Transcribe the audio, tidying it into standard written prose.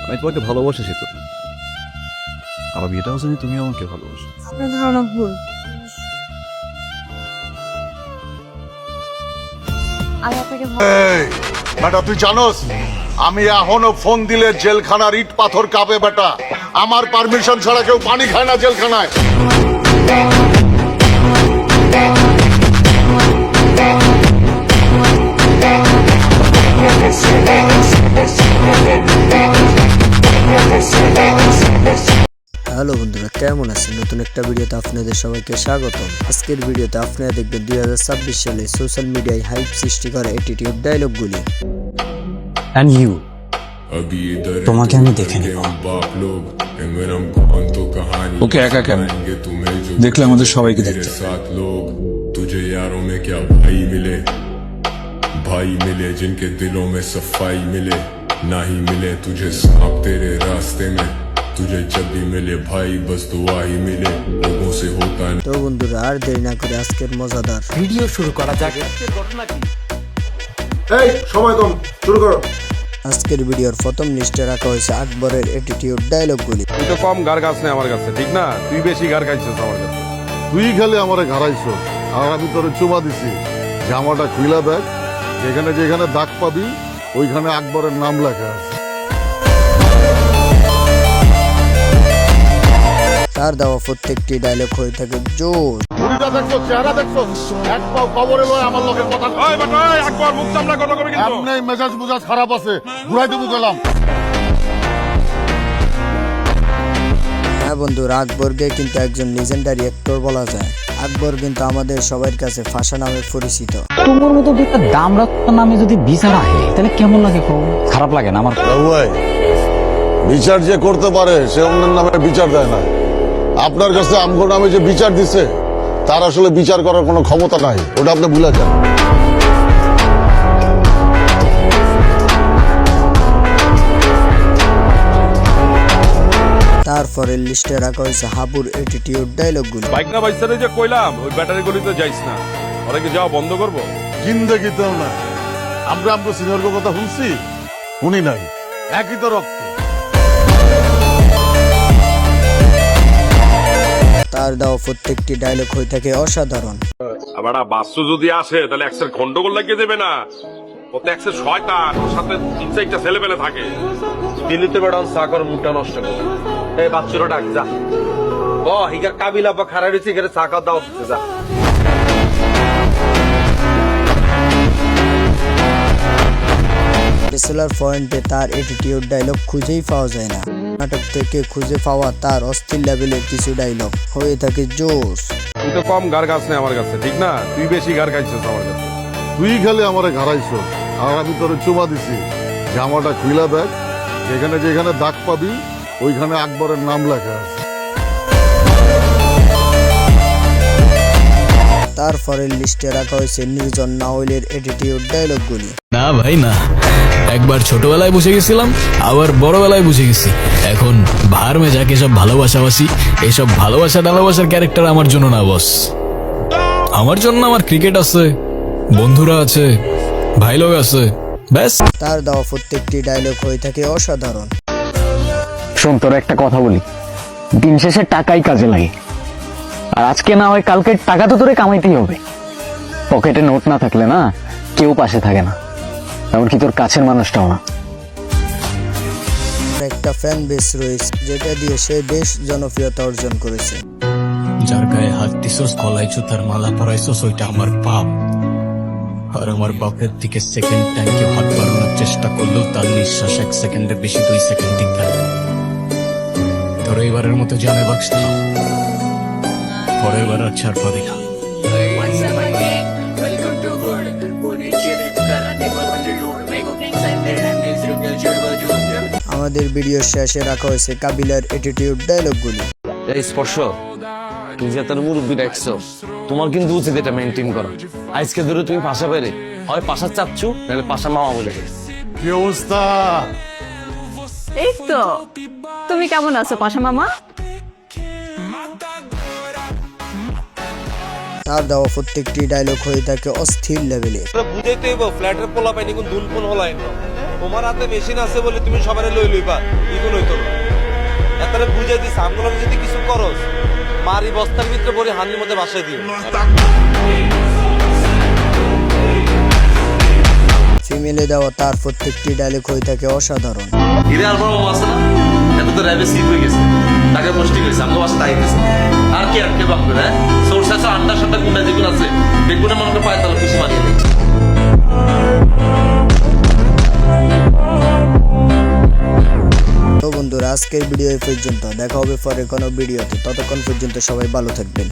আমি তোমাকে ভালোবাসি তো। আমার বিয়েটাও জানি তুমি আমাকে ভালোবাসো। আপনার ধারণা ভুল। আমি আপনাকে বেটা তুই জানোস আমি এখনো ফোন দিলে জেলখানার ইট পাথর কাঁপে বেটা। আমার পারমিশন ছাড়া কেউ পানি খায় না জেলখানায়। হ্যালো বন্ধুরা, কেমন আছেন? নতুন একটা ভিডিওতে আপনাদের সবাইকে স্বাগতম। আজকের ভিডিওতে আপনারা দেখবেন 2026 সালে সোশ্যাল মিডিয়ায় হাইপ সৃষ্টি করা অ্যাটিটিউড ডায়লগগুলি। And you, তোমাকে আমি দেখে নেব। ওকে একা কেন দেখলে আমাদের সবাইকে দেখতে। तुझे यारों में क्या भाई मिले जिनके दिलों में सफाई मिले ना ही मिले तुझे सांप तेरे रास्ते में तुझे जब भी मिले भाई बस दुआ ही मिले लोगों से होता है। তো বন্ধুরা, আর দেরি না করে আজকের মজাদার ভিডিও শুরু করা যাক। এই সময় কম, শুরু করো। আজকের ভিডিওর প্রথম লিস্টে রাখা হয়েছে আকবরের অ্যাটিটিউড ডায়লগগুলি। তুই তো কম গার গাছ নেই আমার কাছে, ঠিক না? তুই বেশি গার খাইছিস আমার কাছে। তুই খালি আমারে ঘাড়াইছো আর আমি তোরে চুমা দিছি। জামাটা খুইলা দেখ, যেখানে যেখানে দাগ পাবি ওইখানে আকবরের নাম লেখা আছে। তার দেওয়া প্রত্যেকটি ডায়লগ হয়ে থাকে জোর। বুড়িটা দেখছো, চেহারা দেখছো, এক পাও কবরে লয় আমার লোকের কথা। ওই বেটা, ওই আকবর মুখ সামলা কথা কবি কিন্তু। এমনি মেজাজ মুজাজ খারাপ আছে, ঘুরাই দেবো গেলাম। হ্যাঁ বন্ধুরা, আকবরকে কিন্তু একজন লিজেন্ডারি অ্যাক্টর বলা যায়। আকবর কিন্তু আমাদের সবার কাছে ফাঁসা নামে পরিচিত। তোমার মতো দুইটা দামড়া নামে যদি বিচার আহে তাহলে কেমন লাগে? খারাপ লাগে না আমার? বিচার যে করতে পারে সে অন্যের নামে বিচার দেয় না। আপনার কাছে আমগো নামে যে বিচার দিছে তার আসলে বিচার করার কোনো ক্ষমতা নাই, ওটা আপনি ভুলে যান। তারপরের লিস্টে রাখা হয়েছে হাবুর অ্যাটিটিউড ডায়লগগুলো। বাইক না বাইসারে যে কইলাম ওই ব্যাটারি গলিতে যাইস না, ওরা কি যাওয়া বন্ধ করবো? জিন্দেগিতেও না। আমরা আমগো সিনিয়র কথা শুনছি, শুনি নাই। একই তো রক্ত। তার দেওয়া প্রত্যেকটি ডায়লগ হয়ে থাকে অসাধারণ। আবার বাস্তু যদি আসে তাহলে একসের গন্ডগোল লাগিয়ে দেবে না? ও তো একসের শয়তান, ওর সাথে তিন চারটা ছেলেপেলে থাকে। দিল্লিতে বেড়ান চাকর মুখটা নষ্ট করে। এই বাচ্চুরা ডাক যা, ও হিগার কাবিলা বা খারাপ হয়েছে, এখানে চাকা দাও দিতে যা। ব্যাচেলর পয়েন্টে তার অ্যাটিটিউড ডায়লগ খুঁজেই পাওয়া যায় না। নাটক থেকে খুঁজে পাওয়া তার অস্থির লেভেলের কিছু ডায়লগ হয়ে থাকে জোশ। তুই তো কম গার গাছ নেই আমার কাছে, ঠিক না? তুই বেশি গার খাইছিস আমার কাছে। তুই খালি আমারে ঘাড়াইছো আর আমি তোরে চুমা দিছি। জামাটা খুইলা দেখ, যেখানে যেখানে দাগ পাবি ওইখানে আকবরের নাম লেখা আছে। তারপরের লিস্টে রাখা হয়েছে নির্জন নাওয়েলের অ্যাটিটিউড ডায়লগগুলি। না ভাই না, একবার ছোটবেলায় বুঝে গেছিলাম, আবার বড়বেলায় বুঝে গেছি। এখন ভার মে যাকে সব ভালোবাসাবাসি, এইসব ভালোবাসা টালোবাসার ক্যারেক্টার আমার জন্য না বস। আমার জন্য আমার ক্রিকেট আছে, বন্ধুরা আছে, ভাই লোক আছে, ব্যাস। তার দেওয়া প্রত্যেকটি ডায়লগ হয়ে থাকে অসাধারণ। শোন, তোর একটা কথা বলি, দিন শেষে টাকাই কাজে লাগে। আর আজকে না হয় কালকে টাকা তো তোরে কামাইতেই হবে। পকেটে নোট না থাকলে না কেউ পাশে থাকে না, এমনকি তোর কাছের মানুষটাও না। একটা ফ্যান বেস রয়েছে যেটা দিয়ে সে বেশ জনপ্রিয়তা অর্জন করেছে। যার গায়ে হাত দিছস, গলাইছো, তার মালা পরাইছস, ওইটা আমার বাপ। আর আমার বাপের দিকে সেকেন্ড টাইম কেউ হাত বাড়ানোর চেষ্টা করলেও তার নিঃশ্বাস 1 সেকেন্ডের বেশি 2 সেকেন্ড টিকবে না। তোর এইবারের মতো জানে বাক্স থাও, পরের বার আর ছাড় পাবি না। আমাদের ভিডিওর শেষে রাখা হয়েছে কাবিলার অ্যাটিটিউড ডায়লগগুলি। এই স্পর্শ, তুমি যে তার মুরব্বী রাখছো, তোমার কিন্তু উচিত এটা মেনটেন করা। আজকে ধরে তুমি পাশা পেরে হয় পাশা চাচ্ছু, নাহলে পাশা মামা বলে। কি অবস্থা? এই তো। তুমি কেমন আছো পাশা মামা? তার দেওয়া প্রত্যেকটি ডায়লগ হয়ে থাকে অস্থির লেভেলে। বুঝাইতে হইব ফ্ল্যাটের পোলা পাইনি কোন দুলপন হলাই না। তোমার হাতে মেশিন আছে বলে তুমি সবারে লই লইবা ইগুন হইতো না এতারে বুঝাই দিস আমগুলো যদি কিছু করস মারি বস্তার ভিতরে ভরে হান্ডির মধ্যে বাসায় দিও ফিমেলে দেওয়া তার প্রত্যেকটি ডায়লগ হয়ে থাকে অসাধারণ। হিরে আলবার মামা আছে না এত তো র্যাবে সিট হয়ে গেছে তাকে পোস্টিং হয়েছে আমাকে বাসা তাই দিয়েছে আর কি আর কে বাকবে না সোর্স আছে আন্ডা সান্ডা গুন্ডা যেগুলো আছে বেগুনে মনে পায় তাহলে খুশি মানিয়ে দেয় তো বন্ধুরা আজকের ভিডিও এই পর্যন্ত, দেখা হবে পরে কোনো ভিডিওতে, ততক্ষণ পর্যন্ত সবাই ভালো থাকবেন।